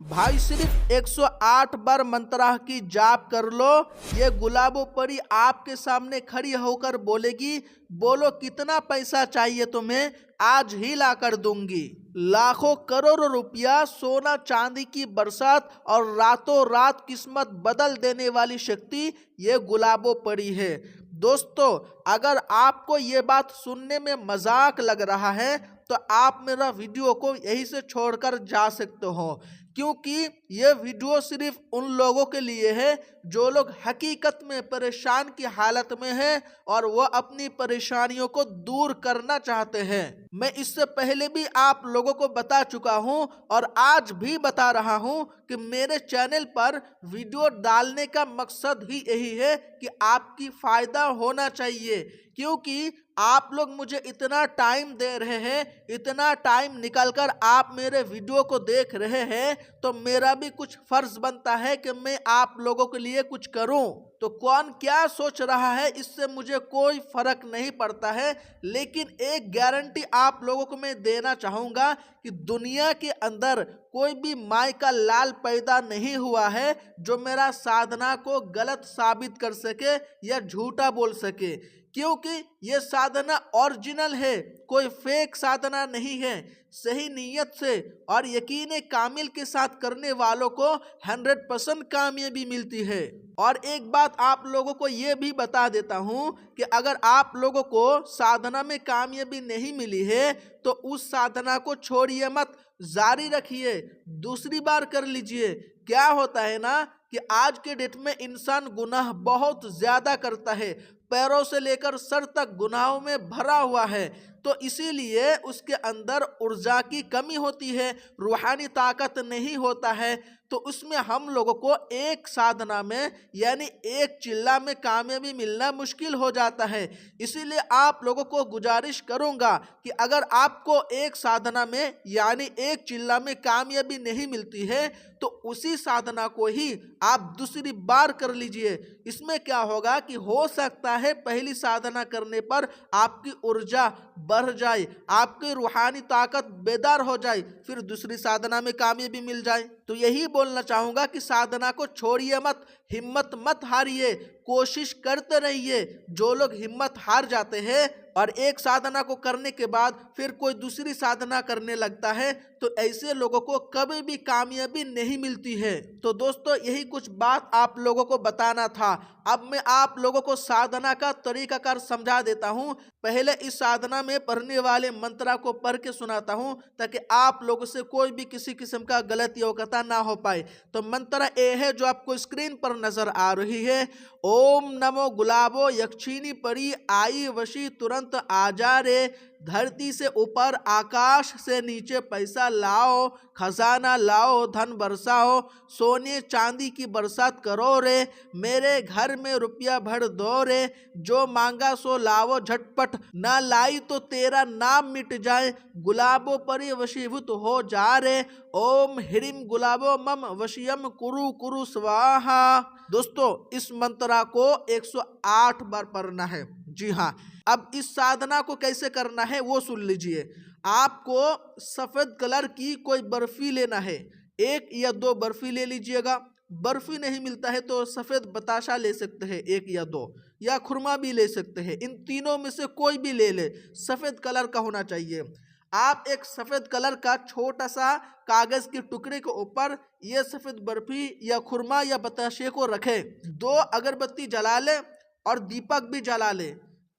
भाई सिर्फ 108 बार मंत्रा की जाप कर लो, ये गुलाबो परी आपके सामने खड़ी होकर बोलेगी, बोलो कितना पैसा चाहिए तुम्हें, आज ही ला कर दूंगी। लाखों करोड़ों रुपया, सोना चांदी की बरसात और रातों रात किस्मत बदल देने वाली शक्ति ये गुलाबो परी है। दोस्तों, अगर आपको ये बात सुनने में मजाक लग रहा है तो आप मेरा वीडियो को यहीं से छोड़कर जा सकते हो, क्योंकि ये वीडियो सिर्फ उन लोगों के लिए है जो लोग हकीकत में परेशान की हालत में हैं और वो अपनी परेशानियों को दूर करना चाहते हैं। मैं इससे पहले भी आप लोगों को बता चुका हूं और आज भी बता रहा हूं कि मेरे चैनल पर वीडियो डालने का मकसद ही यही है कि आपकी फायदा होना चाहिए, क्योंकि आप लोग मुझे इतना टाइम दे रहे हैं, इतना टाइम निकालकर आप मेरे वीडियो को देख रहे हैं, तो मेरा भी कुछ फर्ज बनता है कि मैं आप लोगों के लिए कुछ करूं। तो कौन क्या सोच रहा है इससे मुझे कोई फर्क नहीं पड़ता है, लेकिन एक गारंटी आप लोगों को मैं देना चाहूँगा कि दुनिया के अंदर कोई भी माई का लाल पैदा नहीं हुआ है जो मेरा साधना को गलत साबित कर सके या झूठा बोल सके, क्योंकि ये साधना ओरिजिनल है, कोई फेक साधना नहीं है। सही नीयत से और यकीन कामिल के साथ करने वालों को 100% कामयाबी मिलती है। और एक बात आप लोगों को ये भी बता देता हूँ कि अगर आप लोगों को साधना में कामयाबी नहीं मिली है तो उस साधना को छोड़िए मत, जारी रखिए, दूसरी बार कर लीजिए। क्या होता है ना कि आज के डेट में इंसान गुनाह बहुत ज्यादा करता है, पैरों से लेकर सर तक गुनाहों में भरा हुआ है, तो इसीलिए उसके अंदर ऊर्जा की कमी होती है, रूहानी ताकत नहीं होता है। तो उसमें हम लोगों को एक साधना में यानी एक चिल्ला में कामयाबी मिलना मुश्किल हो जाता है। इसीलिए आप लोगों को गुजारिश करूंगा कि अगर आपको एक साधना में यानी एक चिल्ला में कामयाबी नहीं मिलती है तो उसी साधना को ही आप दूसरी बार कर लीजिए। इसमें क्या होगा कि हो सकता है पहली साधना करने पर आपकी ऊर्जा बढ़ जाए, आपकी रूहानी ताकत बेदार हो जाए, फिर दूसरी साधना में कामयाबी मिल जाए। तो यही बोलना चाहूँगा कि साधना को छोड़िए मत, हिम्मत मत हारिए, कोशिश करते रहिए। जो लोग हिम्मत हार जाते हैं और एक साधना को करने के बाद फिर कोई दूसरी साधना करने लगता है, तो ऐसे लोगों को कभी भी कामयाबी नहीं मिलती है। तो दोस्तों, यही कुछ बात आप लोगों को बताना था। अब मैं आप लोगों को साधना का तरीकाकार समझा देता हूँ। पहले इस साधना में पढ़ने वाले मंत्रा को पढ़ के सुनाता हूँ ताकि आप लोगों से कोई भी किसी किस्म का गलत योग्यता ना हो पाए। तो मंत्रा ए है जो आपको स्क्रीन पर नजर आ रही है, ओम नमो गुलाबो यक्षिणी परी आई वशी तुरंत आ जा रे, धरती से ऊपर आकाश से नीचे पैसा लाओ, खजाना लाओ, धन बरसाओ, सोने चांदी की बरसात करो रे, मेरे घर में रुपया भर दो रे, जो मांगा सो लाओ झटपट, ना लाई तो तेरा नाम मिट जाए, गुलाबो परी वशीभूत हो जा रे, ओम ह्रीम गुलाबो मम वशियम कुरु कुरु स्वाहा। दोस्तों, इस मंत्रा को 108 बार पढ़ना है। जी हाँ, अब इस साधना को कैसे करना है वो सुन लीजिए। आपको सफेद कलर की कोई बर्फी लेना है, 1 या 2 बर्फी ले लीजिएगा। बर्फी नहीं मिलता है तो सफेद बताशा ले सकते हैं 1 या 2, या खुरमा भी ले सकते हैं। इन तीनों में से कोई भी ले ले, सफेद कलर का होना चाहिए। आप एक सफेद कलर का छोटा सा कागज के टुकड़े के ऊपर ये सफेद बर्फी या खुरमा या बताशे को रखें, 2 अगरबत्ती जला ले और दीपक भी जला ले।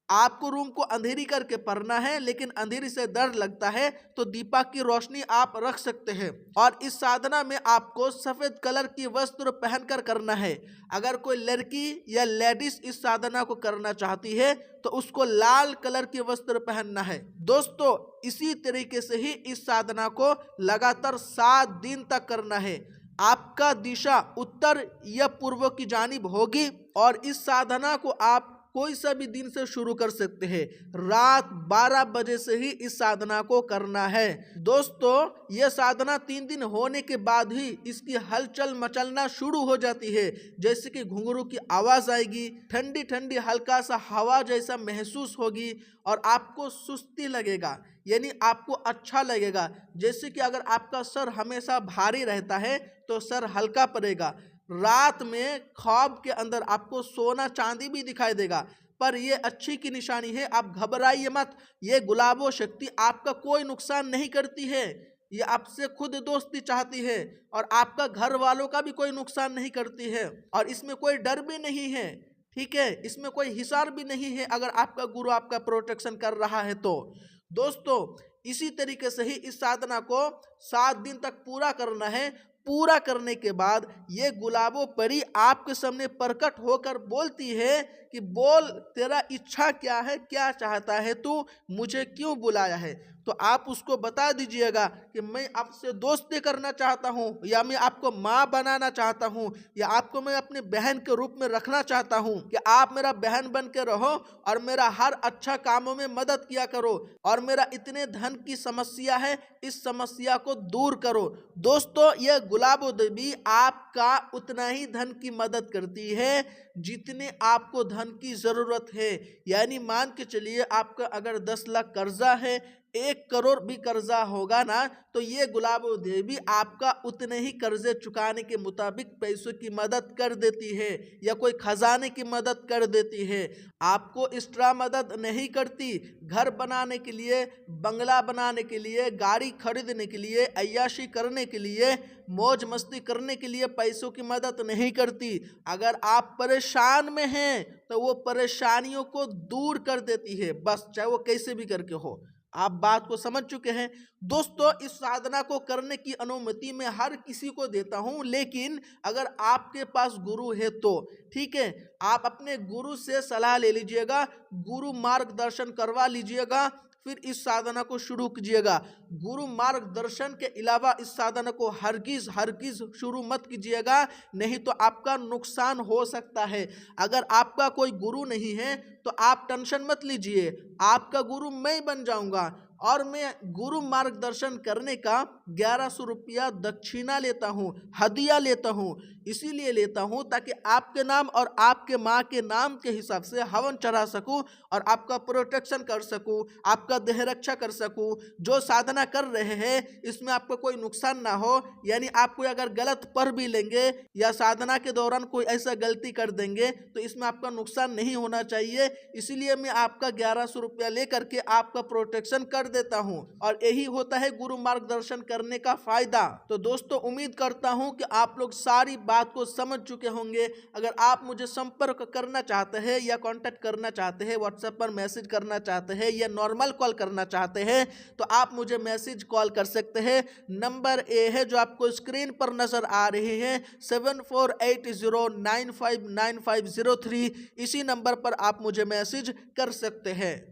आपको रूम को अंधेरी करके पढ़ना है, लेकिन अंधेरी से डर लगता है तो दीपक की रोशनी आप रख सकते हैं। और इस साधना में आपको सफेद कलर की वस्त्र पहनकर करना है। अगर कोई लड़की या लेडीज इस साधना को करना चाहती है तो उसको लाल कलर की वस्त्र पहनना है। दोस्तों, इसी तरीके से ही इस साधना को लगातार 7 दिन तक करना है। आपका दिशा उत्तर या पूर्व की जानिब होगी और इस साधना को आप कोई सा भी दिन से शुरू कर सकते हैं। रात 12 बजे से ही इस साधना को करना है। दोस्तों यह साधना 3 दिन होने के बाद ही इसकी हलचल मचलना शुरू हो जाती है। जैसे कि घुंघरू की आवाज आएगी, ठंडी ठंडी हल्का सा हवा जैसा महसूस होगी और आपको सुस्ती लगेगा, यानी आपको अच्छा लगेगा। जैसे कि अगर आपका सर हमेशा भारी रहता है तो सर हल्का पड़ेगा। रात में ख्वाब के अंदर आपको सोना चांदी भी दिखाई देगा, पर यह अच्छी की निशानी है। आप घबराइए मत, ये गुलाबो शक्ति आपका कोई नुकसान नहीं करती है। ये आपसे खुद दोस्ती चाहती है और आपका घर वालों का भी कोई नुकसान नहीं करती है। और इसमें कोई डर भी नहीं है, ठीक है, इसमें कोई हिसार भी नहीं है अगर आपका गुरु आपका प्रोटेक्शन कर रहा है तो। दोस्तों इसी तरीके से ही इस साधना को 7 दिन तक पूरा करना है। पूरा करने के बाद ये गुलाबो परी आपके सामने प्रकट होकर बोलती है कि बोल तेरा इच्छा क्या है, क्या चाहता है तू, मुझे क्यों बुलाया है। तो आप उसको बता दीजिएगा कि मैं आपसे दोस्ती करना चाहता हूँ, या मैं आपको माँ बनाना चाहता हूँ, या आपको मैं अपनी बहन के रूप में रखना चाहता हूँ कि आप मेरा बहन बन के रहो और मेरा हर अच्छा कामों में मदद किया करो, और मेरा इतने धन की समस्या है, इस समस्या को दूर करो। दोस्तों यह गुलाबो देवी आपका उतना ही धन की मदद करती है जितने आपको धन की जरूरत है। यानी मान के चलिए आपका अगर 10 लाख कर्जा है, 1 करोड़ भी कर्जा होगा ना, तो ये गुलाबो देवी आपका उतने ही कर्जे चुकाने के मुताबिक पैसों की मदद कर देती है, या कोई खजाने की मदद कर देती है। आपको एक्स्ट्रा मदद नहीं करती। घर बनाने के लिए, बंगला बनाने के लिए, गाड़ी खरीदने के लिए, अय्याशी करने के लिए, मौज मस्ती करने के लिए पैसों की मदद नहीं करती। अगर आप परेशान में हैं तो वो परेशानियों को दूर कर देती है, बस चाहे वो कैसे भी करके हो। आप बात को समझ चुके हैं। दोस्तों इस साधना को करने की अनुमति मैं हर किसी को देता हूं, लेकिन अगर आपके पास गुरु है तो ठीक है, आप अपने गुरु से सलाह ले लीजिएगा, गुरु मार्गदर्शन करवा लीजिएगा, फिर इस साधना को शुरू कीजिएगा। गुरु मार्गदर्शन के अलावा इस साधना को हरगिज शुरू मत कीजिएगा, नहीं तो आपका नुकसान हो सकता है। अगर आपका कोई गुरु नहीं है तो आप टेंशन मत लीजिए, आपका गुरु मैं बन जाऊंगा और मैं गुरु मार्गदर्शन करने का 1100 रुपया दक्षिणा लेता हूँ, हदिया लेता हूँ। इसीलिए लेता हूँ ताकि आपके नाम और आपके माँ के नाम के हिसाब से हवन चढ़ा सकूँ और आपका प्रोटेक्शन कर सकूँ, आपका देह रक्षा कर सकूँ। जो साधना कर रहे हैं इसमें आपको कोई नुकसान ना हो, यानी आप कोई अगर गलत पढ़ भी लेंगे या साधना के दौरान कोई ऐसा गलती कर देंगे तो इसमें आपका नुकसान नहीं होना चाहिए। इसीलिए मैं आपका 1100 रुपया लेकर के आपका प्रोटेक्शन कर देता हूं, और यही होता है गुरु मार्गदर्शन करने का फायदा। तो दोस्तों उम्मीद करता हूं कि आप लोग सारी बात को समझ चुके होंगे। अगर आप मुझे संपर्क करना चाहते हैं या कांटेक्ट करना चाहते हैं, व्हाट्सएप पर मैसेज करना चाहते हैं या नॉर्मल कॉल करना चाहते हैं, तो आप मुझे मैसेज कॉल कर सकते हैं। नंबर ए है जो आपको स्क्रीन पर नजर आ रही है 7480959503। इसी नंबर पर आप मुझे मैसेज कर सकते हैं।